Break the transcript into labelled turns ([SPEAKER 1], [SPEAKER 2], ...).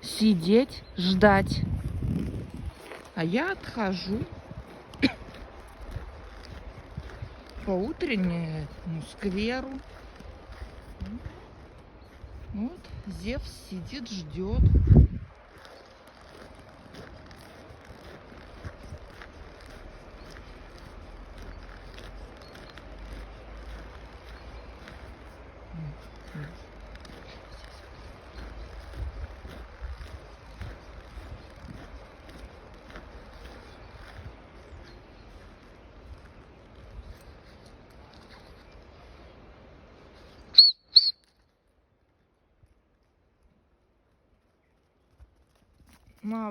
[SPEAKER 1] сидеть, ждать. А я отхожу по утреннему скверу. Вот Зевс сидит, ждет. Мало.